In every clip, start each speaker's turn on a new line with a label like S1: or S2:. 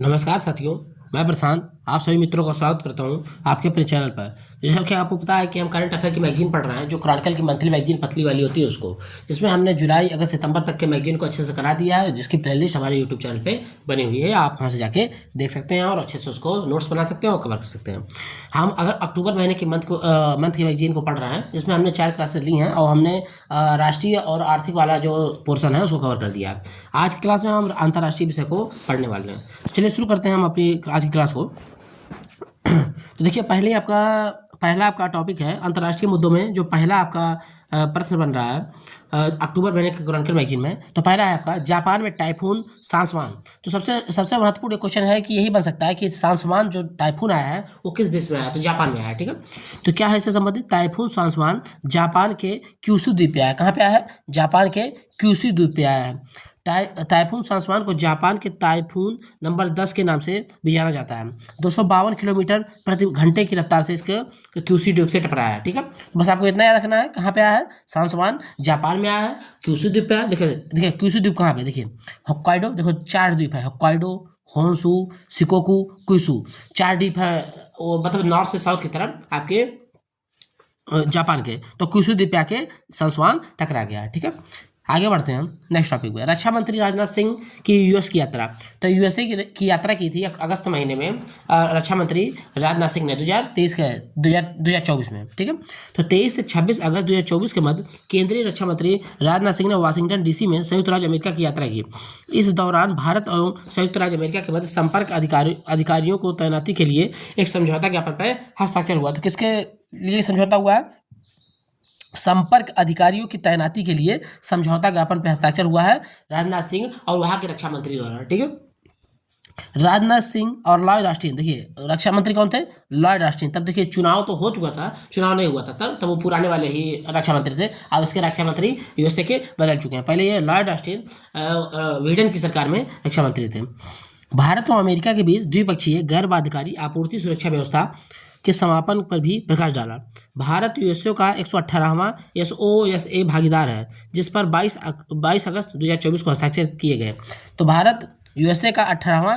S1: नमस्कार साथियों, मैं प्रशांत आप सभी मित्रों का स्वागत करता हूं आपके अपने चैनल पर। जैसा कि आपको पता है कि हम करंट अफेयर की मैगजीन पढ़ रहे हैं, जो क्रॉनिकल की मंथली मैगजीन पतली वाली होती है उसको, जिसमें हमने जुलाई अगस्त सितंबर तक के मैगजीन को अच्छे से करा दिया है, जिसकी प्लेलिस्ट हमारे यूट्यूब चैनल पे बनी हुई है। आप वहाँ से जाके देख सकते हैं और अच्छे से उसको नोट्स बना सकते हैं और कवर कर सकते हैं। हम अगर अक्टूबर महीने की मंथ की मैगजीन को पढ़ रहे हैं, जिसमें हमने 4 क्लासेस ली हैं और हमने राष्ट्रीय और आर्थिक वाला जो पोर्सन है उसको कवर कर दिया है। आज की क्लास में हम अंतर्राष्ट्रीय विषय को पढ़ने वाले हैं। तो चलिए शुरू करते हैं हम अपनी आज की क्लास को। तो देखिए, पहला आपका टॉपिक है अंतर्राष्ट्रीय मुद्दों में। जो पहला आपका प्रश्न बन रहा है अक्टूबर महीने के क्रॉनिकल मैगजीन में, तो पहला है आपका जापान में टाइफून सांसवान। तो सबसे महत्वपूर्ण क्वेश्चन है कि यही बन सकता है कि सांसवान जो टाइफून आया है वो किस देश में आया है। तो जापान में आया है, ठीक है। तो क्या है इससे संबंधित, टाइफून सांसवान जापान के क्यूशू द्वीप पे आया है। कहाँ पे आया है? जापान के क्यूशू द्वीप पे आया है। टाइफून सांसवान को जापान के टाइफून नंबर 10 के नाम से भी जाना जाता है। 252 किलोमीटर प्रति घंटे की रफ्तार से इसके क्यूसी द्वीप से टकराया है, ठीक है। बस आपको इतना याद रखना है। कहाँ पे आया है? सांसवान जापान में आया है, क्यूसी द्वीप पे आया है। देखिए क्यूसी द्वीप कहाँ पे, देखिए होक्काइडो, देखो 4 द्वीप है, होक्काइडो, होन्शु, शिकोकू, क्यूशू, 4 द्वीप है। वो मतलब नॉर्थ से साउथ की तरफ आपके जापान के। तो क्यूशू द्वीप पे आके सांसवान टकरा गया है, ठीक है। आगे बढ़ते हैं हम नेक्स्ट टॉपिक पे। रक्षा मंत्री राजनाथ सिंह की यूएस की यात्रा। तो यूएसए की यात्रा की थी अगस्त महीने में रक्षा मंत्री राजनाथ सिंह ने 2024 में, ठीक है। तो 23 से 26 अगस्त 2024 के मध्य केंद्रीय रक्षा मंत्री राजनाथ सिंह ने वाशिंगटन डीसी में संयुक्त राज्य अमेरिका की यात्रा की। इस दौरान भारत एवं संयुक्त राज्य अमेरिका के मध्य संपर्क अधिकारियों को तैनाती के लिए एक समझौता ज्ञापन पर हस्ताक्षर हुआ। तो किसके लिए समझौता हुआ है? संपर्क अधिकारियों की तैनाती के लिए समझौता ज्ञापन पर हस्ताक्षर हुआ है राजनाथ सिंह और वहां के रक्षा मंत्री द्वारा, ठीक है। राजनाथ सिंह और लॉयड ऑस्टिन, देखिए रक्षा मंत्री कौन थे? Lloyd Austin. तब देखिए चुनाव तो हो चुका था, चुनाव नहीं हुआ था तब वो पुराने वाले ही रक्षा मंत्री थे। अब इसके रक्षा मंत्री यूएसए के बदल चुके हैं। पहले ये लॉयड ऑस्टिन स्वीडन की सरकार में रक्षा मंत्री थे। भारत और अमेरिका के बीच द्विपक्षीय गैर बाध्यकारी आपूर्ति सुरक्षा व्यवस्था के समापन पर भी प्रकाश डाला। भारत यूएसए का 118वां एसओएसए भागीदार है, जिस पर 22 अगस्त 2024 को हस्ताक्षर किए गए। तो भारत यूएसए का 18वां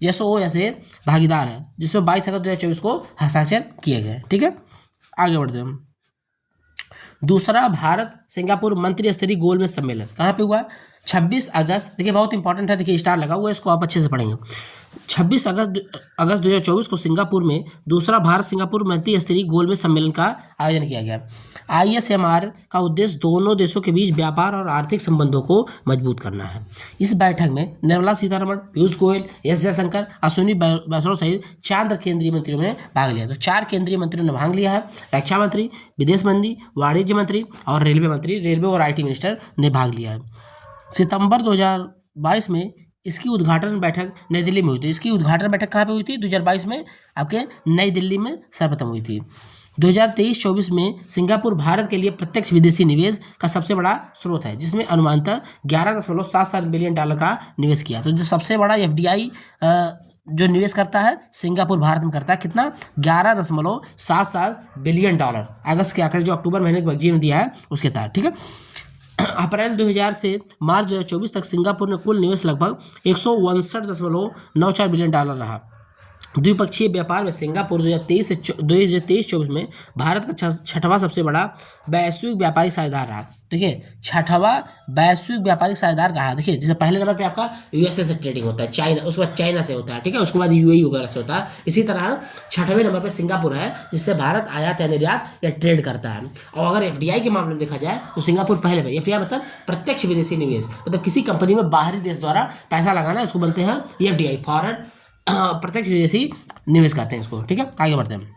S1: एसओएसए भागीदार है, जिसमें 22 अगस्त 2024 को हस्ताक्षर किए गए, ठीक है। आगे बढ़ते हैं। दूसरा भारत सिंगापुर मंत्री स्तरीय गोलमेज सम्मेलन कहाँ पे हुआ? 26 अगस्त, देखिए बहुत इंपॉर्टेंट है, देखिए स्टार लगा हुआ है, इसको आप अच्छे से पढ़ेंगे। 26 अगस्त 2024 को सिंगापुर में दूसरा भारत सिंगापुर मंत्री स्तरीय गोलमेज सम्मेलन का आयोजन किया गया। आईएसएमआर का उद्देश्य दोनों देशों के बीच व्यापार और आर्थिक संबंधों को मजबूत करना है। इस बैठक में निर्मला सीतारमण, पीयूष गोयल, एस जयशंकर, अश्विनी वैष्णव सहित 4 केंद्रीय मंत्रियों ने भाग लिया। तो 4 केंद्रीय मंत्रियों ने भाग लिया है। रक्षा मंत्री, विदेश मंत्री, वाणिज्य मंत्री और रेलवे मंत्री, रेलवे और आईटी मिनिस्टर ने भाग लिया है। सितंबर 2022 में इसकी उद्घाटन बैठक नई दिल्ली में हुई थी। इसकी उद्घाटन बैठक कहाँ पे हुई थी? 2022 में आपके नई दिल्ली में सर्वप्रथम हुई थी। 2023-24 में सिंगापुर भारत के लिए प्रत्यक्ष विदेशी निवेश का सबसे बड़ा स्रोत है, जिसमें अनुमानतः 11.77 बिलियन डॉलर का निवेश किया। तो जो सबसे बड़ा एफडीआई जो निवेश करता है सिंगापुर भारत में करता है, कितना? 11.77 बिलियन डॉलर। अगस्त के आंकड़े जो अक्टूबर महीने की मैगजीन में दिया है उसके तहत, ठीक है। अप्रैल 2000 से मार्च 2024 तक सिंगापुर में कुल निवेश लगभग 162.94 बिलियन डॉलर रहा। द्विपक्षीय व्यापार में सिंगापुर 2023-24 में भारत का 6वां सबसे बड़ा वैश्विक व्यापारिक साझेदार रहा। देखिए 6वां वैश्विक व्यापारिक साझेदार रहा। देखिए जैसे पहले नंबर पे आपका यूएसए से ट्रेडिंग होता है, चाइना, उसके बाद चाइना से होता है, ठीक है, उसके बाद यूएई वगैरह से होता है। इसी तरह 6वें नंबर पे सिंगापुर है, जिससे भारत आयात या निर्यात या ट्रेड करता है। और अगर एफडीआई के मामले में देखा जाए तो सिंगापुर पहले पे। एफडीआई मतलब प्रत्यक्ष विदेशी निवेश, मतलब किसी कंपनी में बाहरी देश द्वारा पैसा लगाना, इसको बोलते हैं एफडीआई, फॉरेन प्रत्यक्ष विदेशी निवेश कहते हैं इसको, ठीक है। आगे बढ़ते हैं।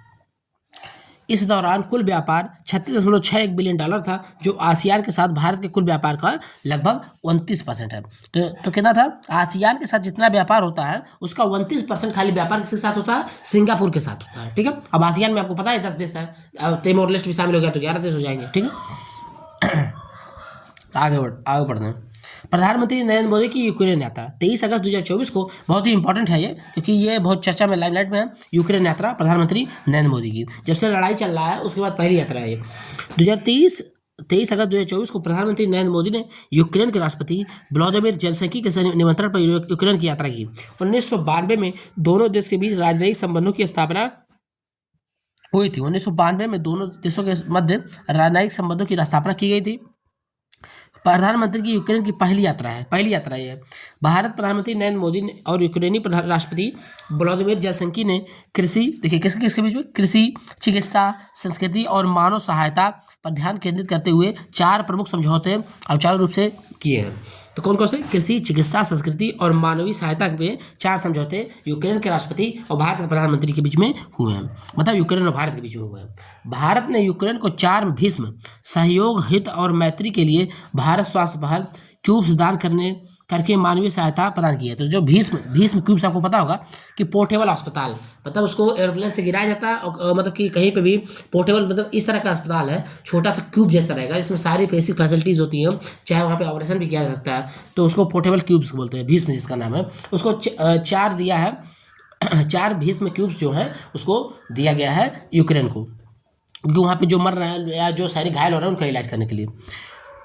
S1: इस दौरान कुल व्यापार 36.61 बिलियन डॉलर था, जो आसियान के साथ भारत के कुल व्यापार का लगभग 29% है। तो कितना था? आसियान के साथ जितना व्यापार होता है उसका 29% खाली व्यापार किसके साथ होता है? सिंगापुर के साथ होता है, ठीक है। अब आसियान में आपको पता है 10 देश है, अब तिमोर लेस्ट भी शामिल हो गया तो 11 देश हो जाएंगे, ठीक है। आगे बढ़ते हैं। प्रधानमंत्री नरेंद्र मोदी की यूक्रेन यात्रा 23 अगस्त 2024 को, बहुत ही इंपॉर्टेंट है ये, क्योंकि ये बहुत चर्चा में लाइमलाइट में है। यूक्रेन यात्रा प्रधानमंत्री नरेंद्र मोदी की, जब से लड़ाई चल रहा है उसके बाद पहली यात्रा है ये। 2023 23 अगस्त 2024 को प्रधानमंत्री नरेंद्र मोदी ने यूक्रेन के राष्ट्रपति व्लादिमीर जेलेंस्की के निमंत्रण पर यूक्रेन की यात्रा की। 1992 में दोनों देश के बीच राजनयिक संबंधों की स्थापना हुई थी। 1992 में दोनों देशों के मध्य राजनयिक संबंधों की स्थापना की गई थी। प्रधानमंत्री की यूक्रेन की पहली यात्रा ये है। भारत प्रधानमंत्री नरेंद्र मोदी ने और यूक्रेनी राष्ट्रपति व्लादिमीर जेलेंस्की ने कृषि, देखिए किसके बीच में, कृषि, चिकित्सा, संस्कृति और मानव सहायता पर ध्यान केंद्रित करते हुए 4 प्रमुख समझौते औपचारिक रूप से किए हैं। तो कौन कौन से? कृषि, चिकित्सा, संस्कृति और मानवीय सहायता के 4 समझौते यूक्रेन के राष्ट्रपति और भारत के प्रधानमंत्री के बीच में हुए हैं, मतलब यूक्रेन और भारत के बीच में हुए हैं। भारत ने यूक्रेन को 4 भीष्म सहयोग, हित और मैत्री के लिए भारत स्वास्थ्य पहल क्यूब्स दान करके मानवीय सहायता प्रदान की है। तो जो भीष्म क्यूब्स, आपको पता होगा कि पोर्टेबल अस्पताल, मतलब उसको एरोप्लेन से गिराया जाता है और मतलब कि कहीं पे भी पोर्टेबल, मतलब इस तरह का अस्पताल है, छोटा सा क्यूब जैसा रहेगा, जिसमें सारी बेसिक फैसिलिटीज़ होती हैं, चाहे वहाँ पे ऑपरेशन भी किया जा सकता है, तो उसको पोर्टेबल क्यूब्स बोलते हैं। भीष्म जिसका नाम है, उसको 4 दिया है। 4 भीष्म क्यूब्स जो है उसको दिया गया है यूक्रेन को, क्योंकि वहाँ पे जो मर रहे हैं या जो सैनिक घायल हो रहे हैं उनका इलाज करने के लिए।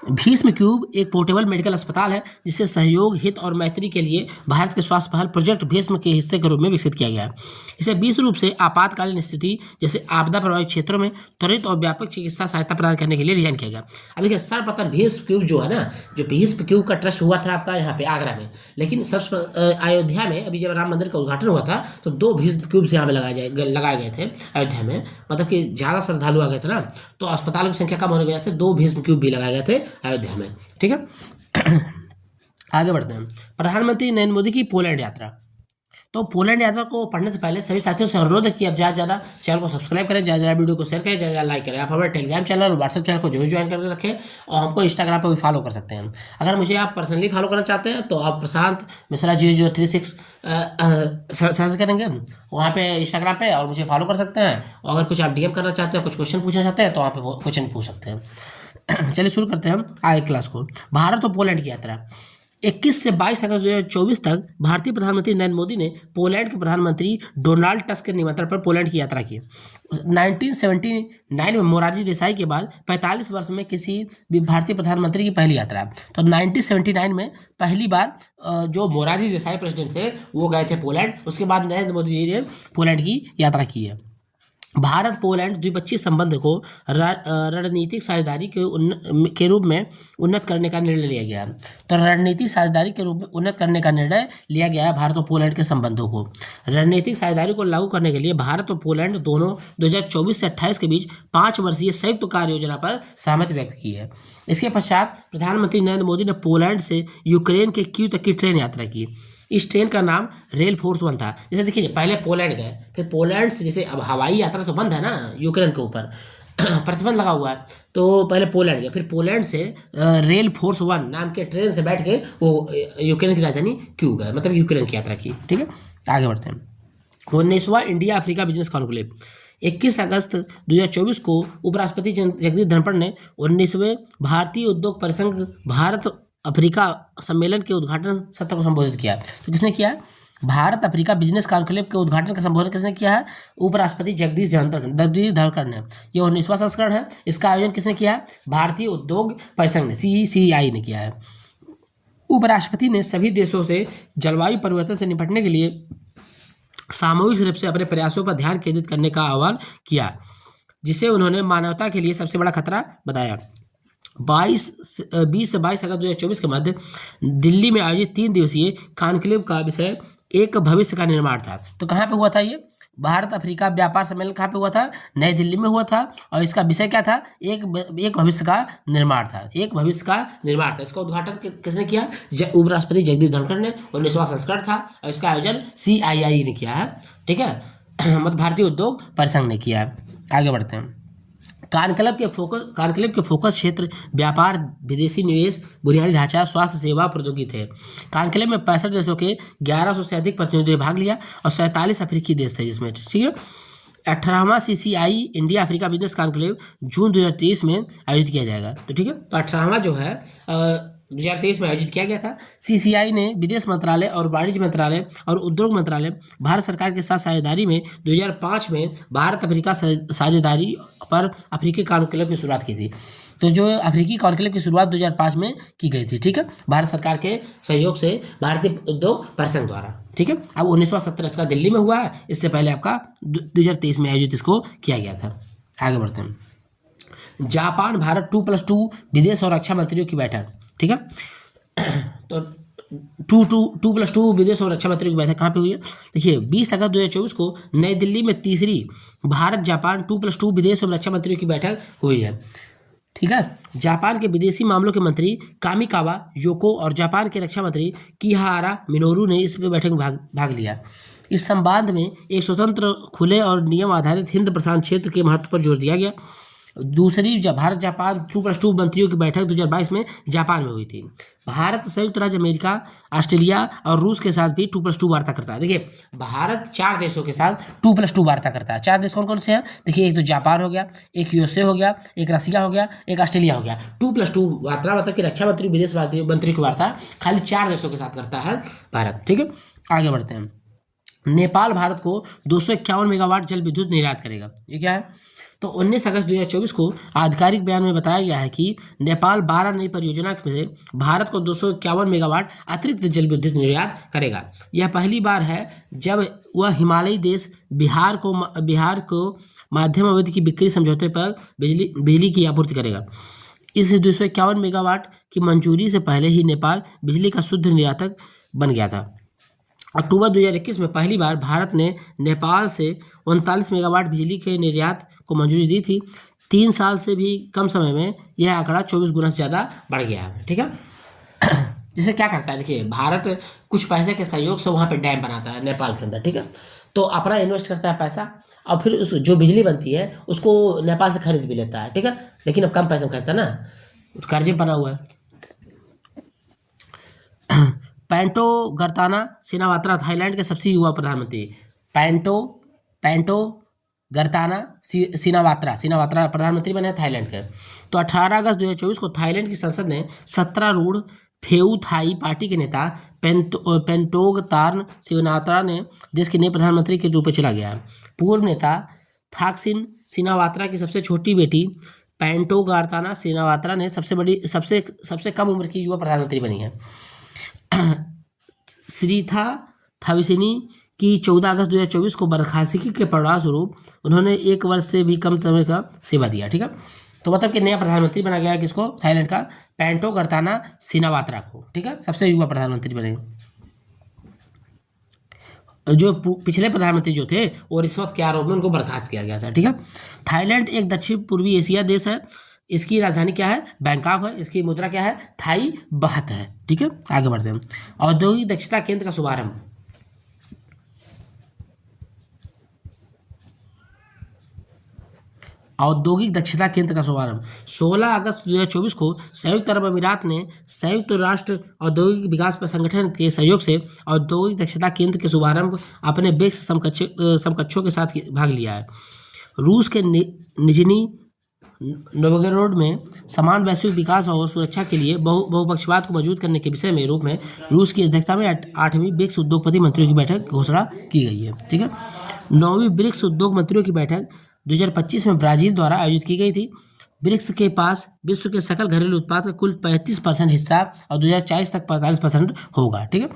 S1: भीष्म क्यूब एक पोर्टेबल मेडिकल अस्पताल है जिसे सहयोग, हित और मैत्री के लिए भारत के स्वास्थ्य पहल प्रोजेक्ट भीष्म के हिस्से के रूप में विकसित किया गया है। इसे 20 रूप से आपातकालीन स्थिति जैसे आपदा प्रभावित क्षेत्रों में त्वरित और व्यापक चिकित्सा सहायता प्रदान करने के लिए डिजाइन किया गया। अब देखिए सर्वप्रथम भीष्म क्यूब जो है ना, जो भीष्म क्यूब का ट्रस्ट हुआ था आपका यहाँ पे आगरा में, लेकिन अयोध्या में अभी जब राम मंदिर का उद्घाटन हुआ था तो 2 भीष्म क्यूब्स यहाँ पे लगाए गए थे अयोध्या में, मतलब कि ज़्यादा श्रद्धालु आ गए थे ना, तो अस्पतालों की संख्या कम होने की वजह से 2 भीष्म क्यूब भी लगाए गए थे अयोध्या में। ठीक है, आगे बढ़ते हैं। प्रधानमंत्री नरेंद्र मोदी की पोलैंड यात्रा। तो पोलैंड यात्रा को पढ़ने से पहले सभी साथियों से अनुरोध है कि आप ज़्यादा चैनल को सब्सक्राइब करें, ज़्यादा वीडियो को शेयर करें, ज़्यादा लाइक करें। आप हमारे टेलीग्राम चैनल और व्हाट्सएप चैनल को जरूर ज्वाइन करके रखें और हमको इंस्टाग्राम पर भी फॉलो कर सकते हैं। अगर मुझे आप पर्सनली फॉलो करना चाहते हैं तो आप प्रशांत मिश्रा 0036 सर्च करेंगे वहाँ पे इंस्टाग्राम पे और मुझे फॉलो कर सकते हैं। और अगर कुछ आप डीएम करना चाहते हैं, कुछ क्वेश्चन पूछना चाहते हैं तो वहाँ पे क्वेश्चन पूछ सकते हैं। चलिए शुरू करते हैं हम आगे क्लास को। भारत और पोलैंड की यात्रा। 21 से 22 अगस्त 2024 तक भारतीय प्रधानमंत्री नरेंद्र मोदी ने पोलैंड के प्रधानमंत्री डोनाल्ड टस्क के निमंत्रण पर पोलैंड की यात्रा की। 1979 में मोरारजी देसाई के बाद 45 वर्ष में किसी भी भारतीय प्रधानमंत्री की पहली यात्रा है। तो 1979 में पहली बार जो मोरारजी देसाई प्रेसिडेंट थे वो गए थे पोलैंड, उसके बाद नरेंद्र मोदी जी ने पोलैंड की यात्रा की है। भारत पोलैंड द्विपक्षीय संबंध को रणनीतिक साझेदारी के रूप में उन्नत करने का निर्णय लिया गया। तो रणनीतिक साझेदारी के रूप में उन्नत करने का निर्णय लिया गया है भारत और पोलैंड के संबंधों को। रणनीतिक साझेदारी को लागू करने के लिए भारत और पोलैंड दोनों 2024 से 28 के बीच 5 वर्षीय संयुक्त कार्य योजना पर सहमति व्यक्त की है। इसके पश्चात प्रधानमंत्री नरेंद्र मोदी ने पोलैंड से यूक्रेन के कीव तक की ट्रेन यात्रा की। इस ट्रेन का नाम रेल फोर्स 1 था। जैसे देखिए पहले पोलैंड गए, फिर पोलैंड से, जैसे अब हवाई यात्रा तो बंद है ना यूक्रेन के ऊपर प्रतिबंध लगा हुआ है, तो पहले पोलैंड गए, फिर पोलैंड से रेल फोर्स 1 नाम के ट्रेन से बैठ के वो यूक्रेन की राजधानी कीव गए, मतलब यूक्रेन की यात्रा की। ठीक है, आगे बढ़ते हैं। 19वां इंडिया अफ्रीका बिजनेस कॉन्क्लेव। 21 अगस्त 2024 को उपराष्ट्रपति जगदीप धनखड़ ने 19वें भारतीय उद्योग परिसंघ भारत अफ्रीका सम्मेलन के उद्घाटन सत्र को संबोधित किया। तो किसने किया? भारत अफ्रीका बिजनेस कॉन्क्लेव के उद्घाटन का संबोधन किसने किया है? उपराष्ट्रपति जगदीप धनखड़ ने। ये 19वां संस्करण है। इसका आयोजन किसने किया है? भारतीय उद्योग परिसंघ ने, CECI ने किया है। उपराष्ट्रपति ने सभी देशों से जलवायु परिवर्तन से निपटने के लिए सामूहिक रूप से अपने प्रयासों पर ध्यान केंद्रित करने का आह्वान किया, जिसे उन्होंने मानवता के लिए सबसे बड़ा खतरा बताया। 20 से 22 अगस्त 2024 के मध्य दिल्ली में आयोजित 3 दिवसीय कॉन्क्लेव का विषय एक भविष्य का निर्माण था। तो कहाँ पे हुआ था ये? भारत अफ्रीका व्यापार सम्मेलन कहाँ पे हुआ था? नई दिल्ली में हुआ था। और इसका विषय क्या था? एक भविष्य का निर्माण था। एक भविष्य का निर्माण था। इसका उद्घाटन किसने किया? उपराष्ट्रपति जगदीप धनखड़ ने। 19वां संस्करण था और इसका आयोजन CII ने किया है। ठीक है, मतलब भारतीय उद्योग परिसंघ ने किया है। आगे बढ़ते हैं। कॉन्क्लेव के फोकस क्षेत्र व्यापार, विदेशी निवेश, बुनियादी ढांचा, स्वास्थ्य सेवा, प्रौद्योगिकी थे। कॉन्क्लेव में 65 देशों के 1100 से अधिक प्रतिनिधियों ने भाग लिया और 47 अफ्रीकी देश थे जिसमें। ठीक है, 18वां CCI India Africa business conclave June 2023 में आयोजित किया जाएगा। तो ठीक है, तो 18वां जो है 2023 में आयोजित किया गया था। CCI ने विदेश मंत्रालय और वाणिज्य मंत्रालय और उद्योग मंत्रालय भारत सरकार के साथ साझेदारी में 2005 में भारत अफ्रीका साझेदारी पर अफ्रीकी कॉन्क्लेव की शुरुआत की थी। तो जो अफ्रीकी कॉन्क्लेव की शुरुआत 2005 में की गई थी, ठीक है, भारत सरकार के सहयोग से भारतीय उद्योग परिसंघ द्वारा, ठीक है। अब 19वां सत्र इसका दिल्ली में हुआ है, इससे पहले आपका 2023 में आयोजित इसको किया गया था। आगे बढ़ते हैं। जापान भारत 2+2 विदेश और रक्षा मंत्रियों की बैठक, ठीक है। तो 2+2 विदेश और रक्षा मंत्रियों की बैठक कहाँ पे हुई है? देखिए 20 अगस्त 2024 को नई दिल्ली में तीसरी भारत जापान 2+2 विदेश और रक्षा मंत्रियों की बैठक हुई है, ठीक है। जापान के विदेशी मामलों के मंत्री कामिकावा योको और जापान के रक्षा मंत्री किहारा मिनोरू ने इस बैठक में भाग लिया। इस संवाद में एक स्वतंत्र, खुले और नियम आधारित हिंद प्रशांत क्षेत्र के महत्व पर जोर दिया गया। दूसरी भारत जापान 2+2 मंत्रियों की बैठक 2022 में जापान में हुई थी। भारत संयुक्त राज्य अमेरिका, ऑस्ट्रेलिया और रूस के साथ भी 2+2 वार्ता करता है। देखिए भारत 4 देशों के साथ 2+2 वार्ता करता है। 4 देश कौन कौन से हैं? देखिए एक तो जापान हो गया, एक यूएसए हो गया, एक रसिया हो गया, एक ऑस्ट्रेलिया हो गया। 2+2 वार्ता मतलब कि रक्षा मंत्री विदेश मंत्री की वार्ता खाली 4 देशों के साथ करता है भारत, ठीक है। आगे बढ़ते हैं। नेपाल भारत को 251 मेगावाट जल विद्युत निर्यात करेगा। ये क्या है? तो 19 अगस्त 2024 को आधिकारिक बयान में बताया गया है कि नेपाल 12 नई परियोजना से भारत को 251 मेगावाट अतिरिक्त जल विद्युत निर्यात करेगा। यह पहली बार है जब वह हिमालयी देश बिहार को माध्यम अवधि की बिक्री समझौते पर बिजली की आपूर्ति करेगा। इस 251 मेगावाट की मंजूरी से पहले ही नेपाल बिजली का शुद्ध निर्यातक बन गया था। अक्टूबर 2021 में पहली बार भारत ने नेपाल से 39 मेगावाट बिजली के निर्यात को मंजूरी दी थी। 3 साल से भी कम समय में यह आंकड़ा 24 गुना से ज़्यादा बढ़ गया है, ठीक है। जिसे क्या करता है, देखिए भारत कुछ पैसे के सहयोग से वहाँ पे डैम बनाता है नेपाल के अंदर, ठीक है। तो अपना इन्वेस्ट करता है पैसा और फिर उस जो बिजली बनती है उसको नेपाल से खरीद भी लेता है, ठीक है। लेकिन अब कम पैसे में खरीदता है ना, कर्जे बना हुआ है। पैंटो गर्ताना सिनावात्रा थाईलैंड के सबसे युवा प्रधानमंत्री। पैंटो गर्ताना सिनावात्रा प्रधानमंत्री बने थाईलैंड के। तो 18 अगस्त 2024 को थाईलैंड की संसद ने 17 रूढ़ फेऊ थाई पार्टी के नेता पेंटोगतार्न सिनावात्रा ने देश के नए प्रधानमंत्री के रूप में चुना गया। पूर्व नेता थाकसिन सिनावात्रा की सबसे छोटी बेटी पेंटोगार्ताना सिनावात्रा ने सबसे कम उम्र की युवा प्रधानमंत्री बनी है। श्रीथा थाविसिनी की 14 अगस्त 2024 को बर्खास्तगी के परिणाम स्वरूप उन्होंने 1 वर्ष से भी कम समय का सेवा दिया, ठीक है। तो मतलब कि नया प्रधानमंत्री बना गया है किसको? थाईलैंड का पेंटो गर्ताना सिनावात्रा को, ठीक है, सबसे युवा प्रधानमंत्री बने। जो पिछले प्रधानमंत्री जो थे वो रिश्वत के आरोप में उनको बर्खास्त किया गया था, ठीक है। थाईलैंड एक दक्षिण पूर्वी एशिया देश है। इसकी राजधानी क्या है? बैंकॉक है। इसकी मुद्रा क्या है? थाई बाहत है, ठीक है। आगे बढ़ते हैं। औद्योगिक दक्षता केंद्र का शुभारंभ। औद्योगिक दक्षता केंद्र का शुभारंभ 16 अगस्त 2024 को संयुक्त अरब अमीरात ने संयुक्त राष्ट्र औद्योगिक विकास संगठन के सहयोग से औद्योगिक दक्षता केंद्र के शुभारंभ अपने ब्रिक्स समकक्षों के साथ भाग लिया है। रूस के निजनी नोवगोरोड में समान वैश्विक विकास और सुरक्षा के लिए बहुपक्षवाद को मजबूत करने के विषय में रूप में रूस की अध्यक्षता में 8वीं ब्रिक्स उद्योगपति मंत्रियों की बैठक घोषणा की गई है, ठीक है। 9वीं ब्रिक्स उद्योग मंत्रियों की बैठक 2025 में ब्राजील द्वारा आयोजित की गई थी। ब्रिक्स के पास विश्व के सकल घरेलू उत्पाद का कुल 35% हिस्सा और 2040 तक 45% होगा, ठीक है।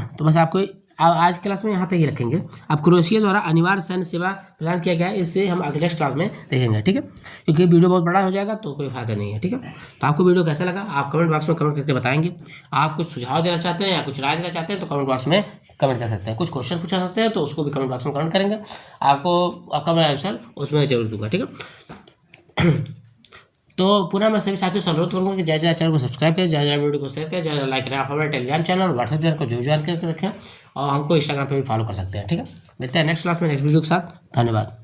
S1: तो बस आपको आज क्लास में यहाँ तक ही रखेंगे। अब क्रोएशिया द्वारा अनिवार्य सैन्य सेवा प्रदान किया गया है, इससे हम अगले क्लास में देखेंगे, ठीक है। क्योंकि वीडियो बहुत बड़ा हो जाएगा तो कोई फायदा नहीं है, ठीक है। तो आपको वीडियो कैसा लगा आप कमेंट बॉक्स में कमेंट करके बताएंगे। आप कुछ सुझाव देना चाहते हैं या कुछ राय देना चाहते हैं तो कमेंट बॉक्स में कमेंट कर सकते हैं। कुछ क्वेश्चन पूछना चाहते हैं तो उसको भी कमेंट बॉक्स में कमेंट करेंगे, आपका मैं आंसर उसमें जरूर दूंगा, ठीक है। तो पुनः मैं सभी साथियों से अनुरोध करूँगा कि जय चैनल को सब्सक्राइब करें, जय वीडियो को शेयर करें, जय लाइक करें। आप हमारे टेलीग्राम चैनल और व्हाट्सएप चैनल को जो ज्वाइन करके रखें और हमको इंस्टाग्राम पे भी फॉलो कर सकते हैं, ठीक है। मिलते हैं नेक्स्ट क्लास में नेक्स्ट वीडियो के साथ। धन्यवाद।